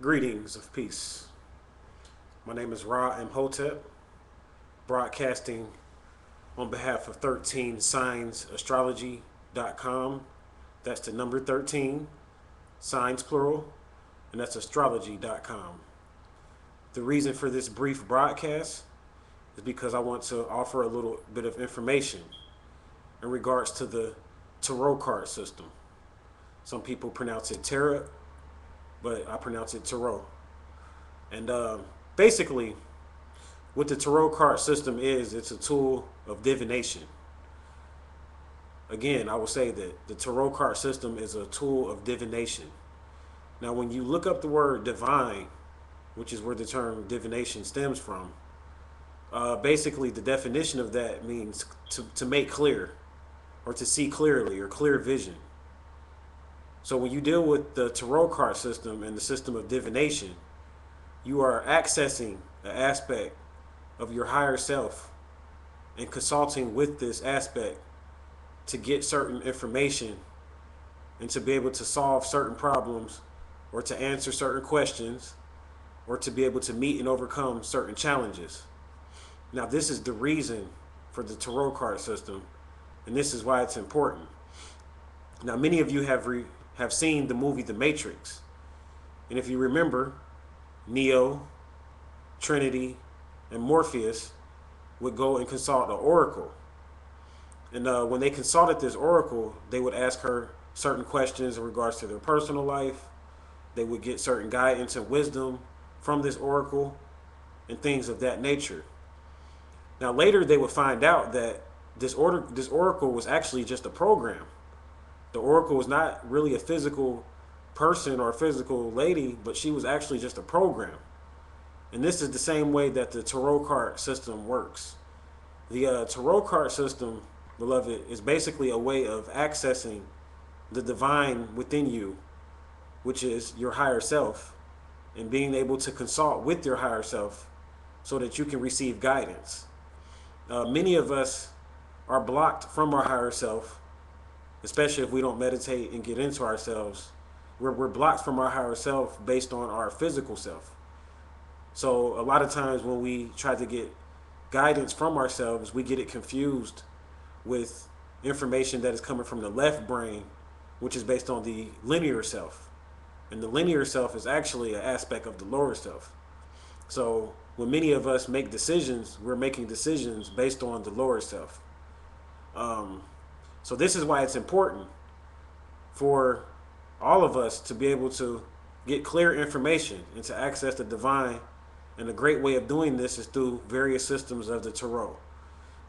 Greetings of peace. My name is Ra Imhotep, broadcasting on behalf of 13 Signs Astrology.com. That's the number 13, signs plural, and that's astrology.com. The reason for this brief broadcast is because I want to offer a little bit of information in regards to the tarot card system. Some people pronounce it tarot, but I pronounce it tarot. And basically, what the tarot card system is, it's a tool of divination. Again, I will say that the tarot card system is a tool of divination. Now, when you look up the word divine, which is where the term divination stems from, basically the definition of that means to make clear or to see clearly or clear vision. So when you deal with the tarot card system and the system of divination, you are accessing an aspect of your higher self and consulting with this aspect to get certain information and to be able to solve certain problems or to answer certain questions or to be able to meet and overcome certain challenges. Now, this is the reason for the tarot card system, and this is why it's important. Now, many of you have seen the movie The Matrix, and if you remember, Neo, Trinity, and Morpheus would go and consult an oracle. And when they consulted this oracle, they would ask her certain questions in regards to their personal life. They would get certain guidance and wisdom from this oracle and things of that nature. Now later they would find out that this oracle was actually just a program. The oracle was not really a physical person or a physical lady, but she was actually just a program. And this is the same way that the tarot card system works. The tarot card system, beloved, is basically a way of accessing the divine within you, which is your higher self, and being able to consult with your higher self so that you can receive guidance. Many of us are blocked from our higher self, especially if we don't meditate and get into ourselves. We're blocked from our higher self based on our physical self. So a lot of times when we try to get guidance from ourselves, we get it confused with information that is coming from the left brain, which is based on the linear self. And the linear self is actually an aspect of the lower self. So when many of us make decisions, we're making decisions based on the lower self. So this is why it's important for all of us to be able to get clear information and to access the divine. And a great way of doing this is through various systems of the tarot.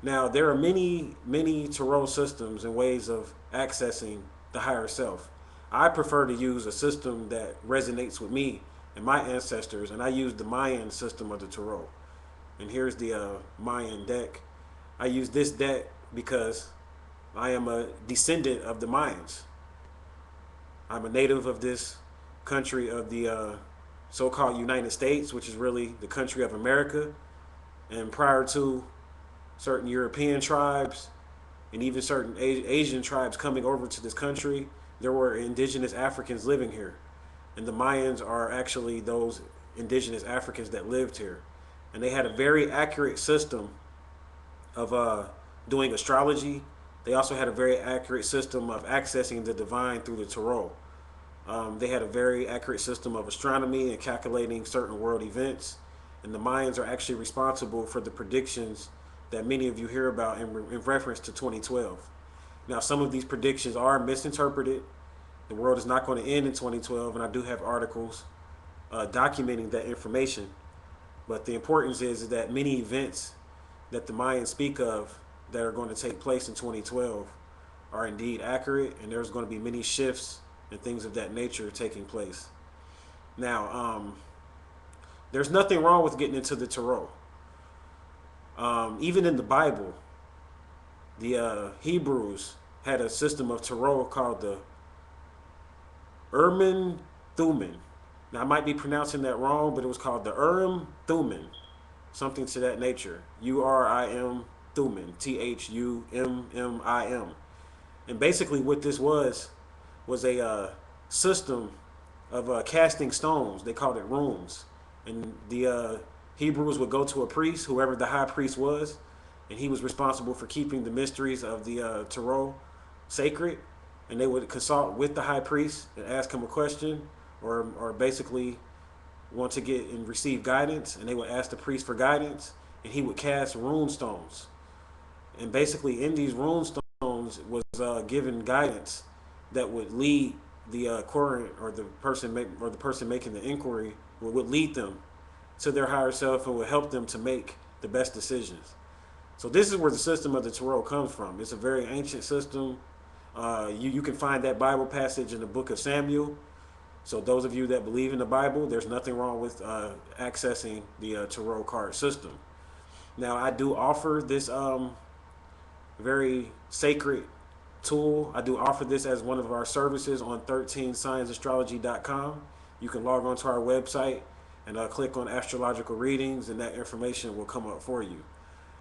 Now, there are many, many tarot systems and ways of accessing the higher self. I prefer to use a system that resonates with me and my ancestors, and I use the Mayan system of the tarot. And here's the Mayan deck. I use this deck because I am a descendant of the Mayans. I'm a native of this country of the so-called United States, which is really the country of America. And prior to certain European tribes and even certain Asian tribes coming over to this country, there were indigenous Africans living here. And the Mayans are actually those indigenous Africans that lived here. And they had a very accurate system of doing astrology. They also had a very accurate system of accessing the divine through the tarot. They had a very accurate system of astronomy and calculating certain world events. And the Mayans are actually responsible for the predictions that many of you hear about in reference to 2012. Now, some of these predictions are misinterpreted. The world is not going to end in 2012, and I do have articles documenting that information. But the importance is that many events that the Mayans speak of that are going to take place in 2012 are indeed accurate, and there's going to be many shifts and things of that nature taking place. Now, there's nothing wrong with getting into the tarot. Even in the Bible, the Hebrews had a system of tarot called the Urim Thummim. Now, I might be pronouncing that wrong, but it was called the Urim Thummim, something to that nature. Urim Thummim, Thummim. And basically what this was a system of casting stones. They called it runes, and the Hebrews would go to a priest, whoever the high priest was, and he was responsible for keeping the mysteries of the Torah sacred. And they would consult with the high priest and ask him a question, or basically want to get and receive guidance, and they would ask the priest for guidance, and he would cast rune stones. And basically, in these rune stones was given guidance that would lead the querent, or the person making the inquiry, would lead them to their higher self and would help them to make the best decisions. So this is where the system of the Tarot comes from. It's a very ancient system. You can find that Bible passage in the book of Samuel. So those of you that believe in the Bible, there's nothing wrong with accessing the Tarot card system. Now, I do offer this very sacred tool. I do offer this as one of our services on 13signsastrology.com. You can log on to our website and click on astrological readings, and that information will come up for you.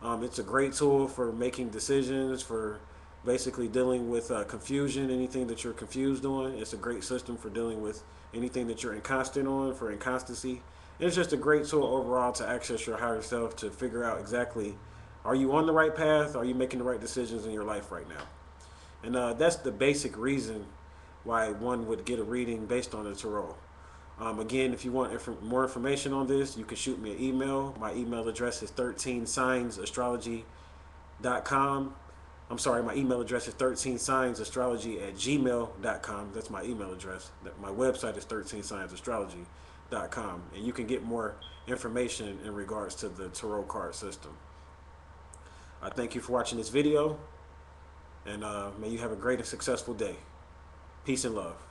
It's a great tool for making decisions, for basically dealing with confusion, anything that you're confused on. It's a great system for dealing with anything that you're inconstant on, for inconstancy. And it's just a great tool overall to access your higher self, to figure out exactly, are you on the right path? Are you making the right decisions in your life right now? And that's the basic reason why one would get a reading based on the tarot. Again, if you want more information on this, you can shoot me an email. My email address is 13signsastrology.com. I'm sorry, my email address is 13signsastrology@gmail.com. That's my email address. My website is 13signsastrology.com. And you can get more information in regards to the tarot card system. I thank you for watching this video, and may you have a great and successful day. Peace and love.